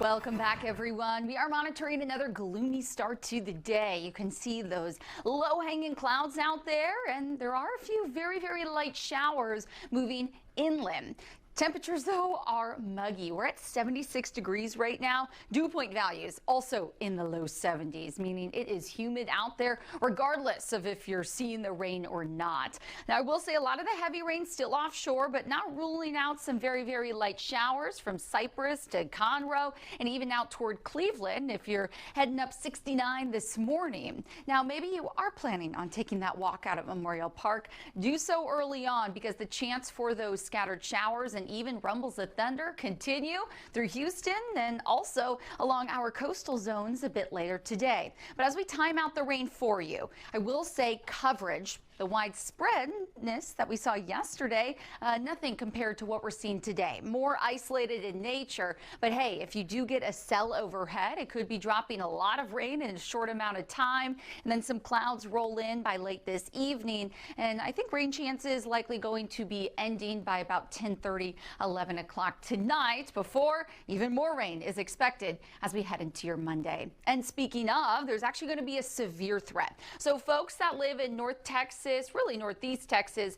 Welcome back, everyone. We are monitoring another gloomy start to the day. You can see those low-hanging clouds out there, and there are a few very, very light showers moving inland. Temperatures, though, are muggy. We're at 76 degrees right now. Dew point values also in the low 70s, meaning it is humid out there, regardless of if you're seeing the rain or not. Now, I will say a lot of the heavy rain still offshore, but not ruling out some very, very light showers from Cypress to Conroe and even out toward Cleveland if you're heading up 69 this morning. Now, maybe you are planning on taking that walk out at Memorial Park. Do so early on because the chance for those scattered showers and even rumbles of thunder continue through Houston and also along our coastal zones a bit later today. But as we time out the rain for you, I will say coverage, the widespreadness that we saw yesterday, nothing compared to what we're seeing today. More isolated in nature, but hey, if you do get a cell overhead, it could be dropping a lot of rain in a short amount of time, and then some clouds roll in by late this evening. And I think rain chances likely going to be ending by about 10:30, 11 o'clock tonight, before even more rain is expected as we head into your Monday. And speaking of, there's actually going to be a severe threat. So folks that live in North Texas, really northeast Texas,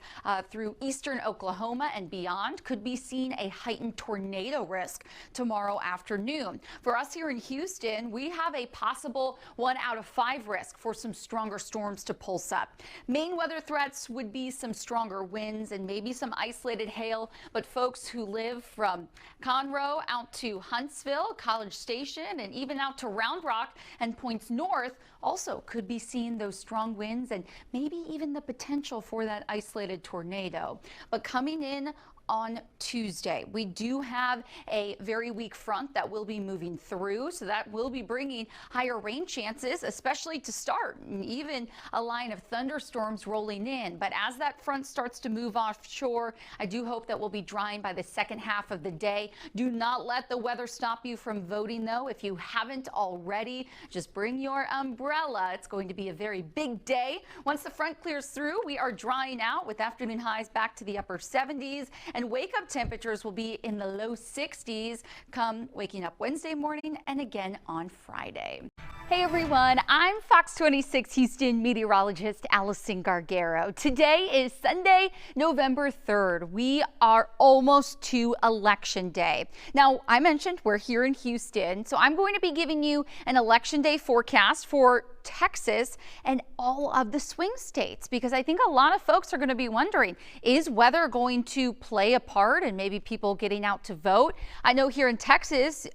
through eastern Oklahoma and beyond, could be seeing a heightened tornado risk tomorrow afternoon. For us here in Houston, we have a possible 1 out of 5 risk for some stronger storms to pulse up. Main weather threats would be some stronger winds and maybe some isolated hail, but folks who live from Conroe out to Huntsville, College Station, and even out to Round Rock and points north also could be seeing those strong winds and maybe even the potential for that isolated tornado. But coming in on Tuesday, we do have a very weak front that will be moving through, so that will be bringing higher rain chances, especially to start, and even a line of thunderstorms rolling in. But as that front starts to move offshore, I do hope that we'll be drying by the second half of the day. Do not let the weather stop you from voting, though. If you haven't already, just bring your umbrella. It's going to be a very big day. Once the front clears through, we are drying out with afternoon highs back to the upper 70s. And wake-up temperatures will be in the low 60s come waking up Wednesday morning and again on Friday. Hey everyone, I'm Fox 26 Houston meteorologist Allison Gargaro. Today is Sunday, November 3rd. We are almost to Election Day. Now, I mentioned we're here in Houston, so I'm going to be giving you an Election Day forecast for Texas and all of the swing states, because I think a lot of folks are going to be wondering, is weather going to play a part in maybe people getting out to vote? I know here in Texas,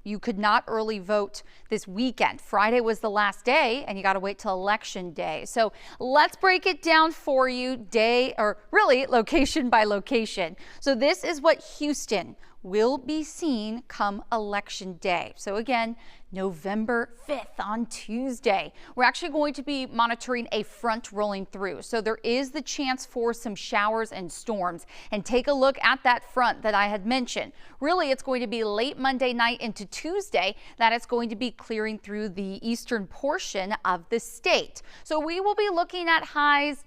you could not early vote this weekend. Friday was the last day and you got to wait till Election Day. So let's break it down for you location by location. So this is what Houston will be seen come Election Day. So again, November 5th on Tuesday. We're actually going to be monitoring a front rolling through. So there is the chance for some showers and storms. And take a look at that front that I had mentioned. Really, it's going to be late Monday night into Tuesday that it's going to be clearing through the eastern portion of the state. So we will be looking at highs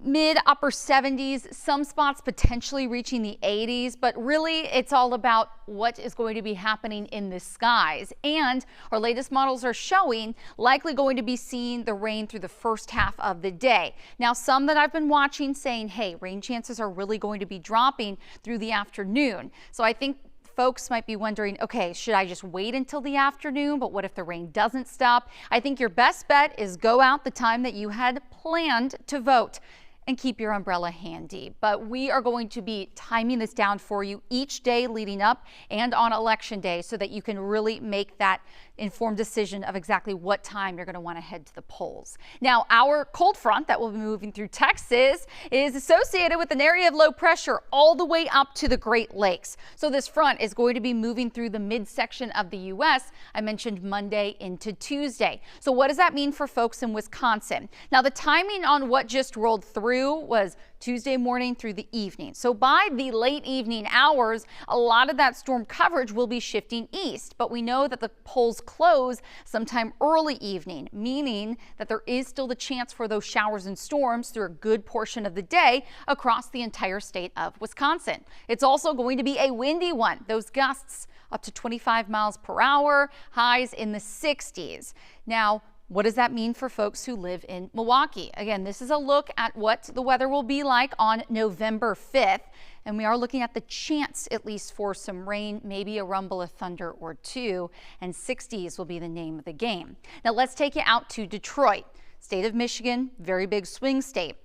mid upper 70s, some spots potentially reaching the 80s, but really it's all about what is going to be happening in the skies. And our latest models are showing likely going to be seeing the rain through the first half of the day. Now, some that I've been watching saying, hey, rain chances are really going to be dropping through the afternoon. So I think folks might be wondering, okay, should I just wait until the afternoon? But what if the rain doesn't stop? I think your best bet is go out the time that you had planned to vote and keep your umbrella handy. But we are going to be timing this down for you each day leading up and on Election Day so that you can really make that informed decision of exactly what time you're going to want to head to the polls. Now, our cold front that will be moving through Texas is associated with an area of low pressure all the way up to the Great Lakes. So this front is going to be moving through the midsection of the U.S. I mentioned Monday into Tuesday. So what does that mean for folks in Wisconsin? Now, the timing on what just rolled through was Tuesday morning through the evening. So by the late evening hours, a lot of that storm coverage will be shifting east, but we know that the polls close sometime early evening, meaning that there is still the chance for those showers and storms through a good portion of the day across the entire state of Wisconsin. It's also going to be a windy one. Those gusts up to 25 miles per hour, highs in the 60s. Now, what does that mean for folks who live in Milwaukee? Again, this is a look at what the weather will be like on November 5th. And we are looking at the chance, at least, for some rain, maybe a rumble of thunder or two, and 60s will be the name of the game. Now let's take you out to Detroit. State of Michigan, very big swing state.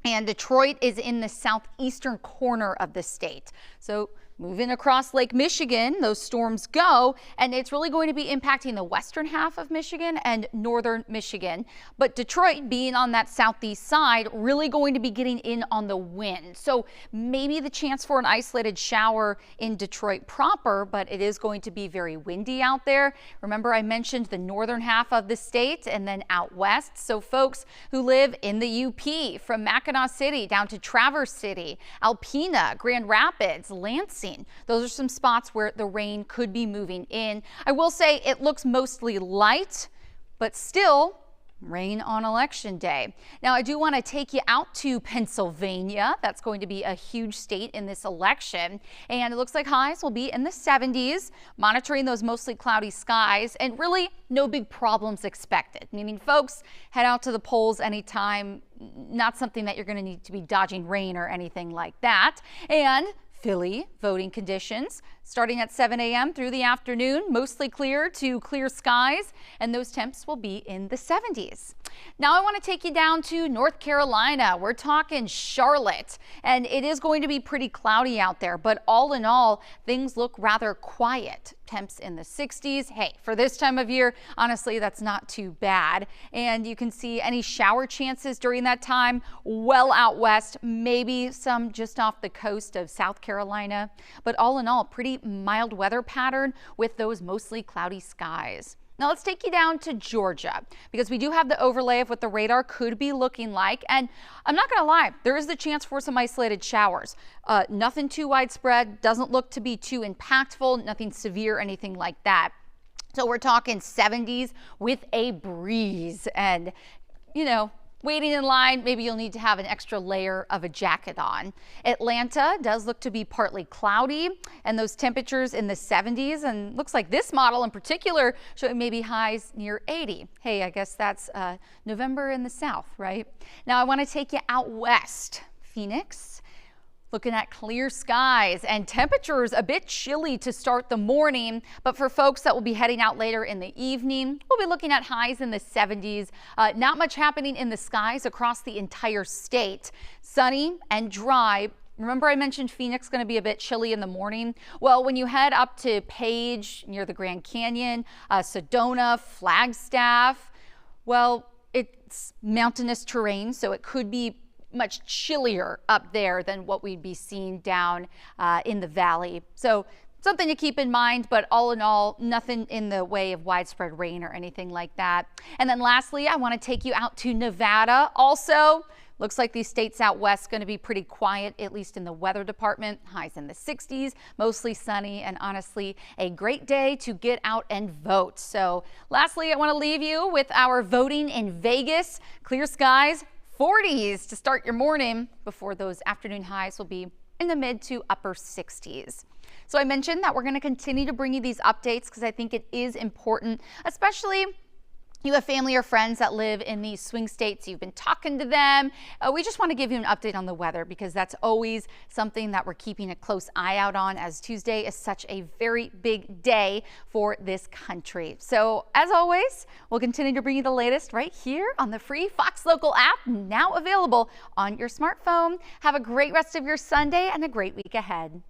And Detroit is in the southeastern corner of the state. So moving across Lake Michigan, those storms go, and it's really going to be impacting the western half of Michigan and northern Michigan. But Detroit, being on that southeast side, really going to be getting in on the wind. So maybe the chance for an isolated shower in Detroit proper, but it is going to be very windy out there. Remember, I mentioned the northern half of the state and then out west. So folks who live in the UP, from Mackinac City down to Traverse City, Alpena, Grand Rapids, Lansing, those are some spots where the rain could be moving in. I will say it looks mostly light, but still rain on election day. Now, I do want to take you out to Pennsylvania. That's going to be a huge state in this election. And it looks like highs will be in the 70s, monitoring those mostly cloudy skies, and really no big problems expected. Meaning folks, head out to the polls anytime, not something that you're going to need to be dodging rain or anything like that. And Philly voting conditions starting at 7 a.m. through the afternoon, mostly clear to clear skies, and those temps will be in the 70s. Now I want to take you down to North Carolina. We're talking Charlotte, and it is going to be pretty cloudy out there, but all in all, things look rather quiet. Temps in the 60s. Hey, for this time of year, honestly, that's not too bad. And you can see any shower chances during that time well out west, maybe some just off the coast of South Carolina. But all in all, pretty mild weather pattern with those mostly cloudy skies. Now let's take you down to Georgia, because we do have the overlay of what the radar could be looking like. And I'm not going to lie, there is the chance for some isolated showers. Nothing too widespread, doesn't look to be too impactful, nothing severe, anything like that. So we're talking 70s with a breeze, and you know, waiting in line, maybe you'll need to have an extra layer of a jacket on. Atlanta does look to be partly cloudy, and those temperatures in the 70s, and looks like this model in particular showing maybe highs near 80. Hey, I guess that's November in the South, right? Now I want to take you out west. Phoenix. Looking at clear skies and temperatures a bit chilly to start the morning, but for folks that will be heading out later in the evening, we'll be looking at highs in the 70s. Not much happening in the skies across the entire state. Sunny and dry. Remember I mentioned Phoenix going to be a bit chilly in the morning? Well, when you head up to Page near the Grand Canyon, Sedona, Flagstaff, well, it's mountainous terrain, so it could be much chillier up there than what we'd be seeing down in the valley. So something to keep in mind, but all in all, nothing in the way of widespread rain or anything like that. And then lastly, I want to take you out to Nevada. Also, looks like these states out west going to be pretty quiet, at least in the weather department. Highs in the 60s, mostly sunny, and honestly, a great day to get out and vote. So lastly, I want to leave you with our voting in Vegas. Clear skies, 40s to start your morning before those afternoon highs will be in the mid to upper 60s. So I mentioned that we're going to continue to bring you these updates because I think it is important, especially you have family or friends that live in these swing states. You've been talking to them. We just want to give you an update on the weather because that's always something that we're keeping a close eye out on, as Tuesday is such a very big day for this country. So as always, we'll continue to bring you the latest right here on the free Fox Local app, now available on your smartphone. Have a great rest of your Sunday and a great week ahead.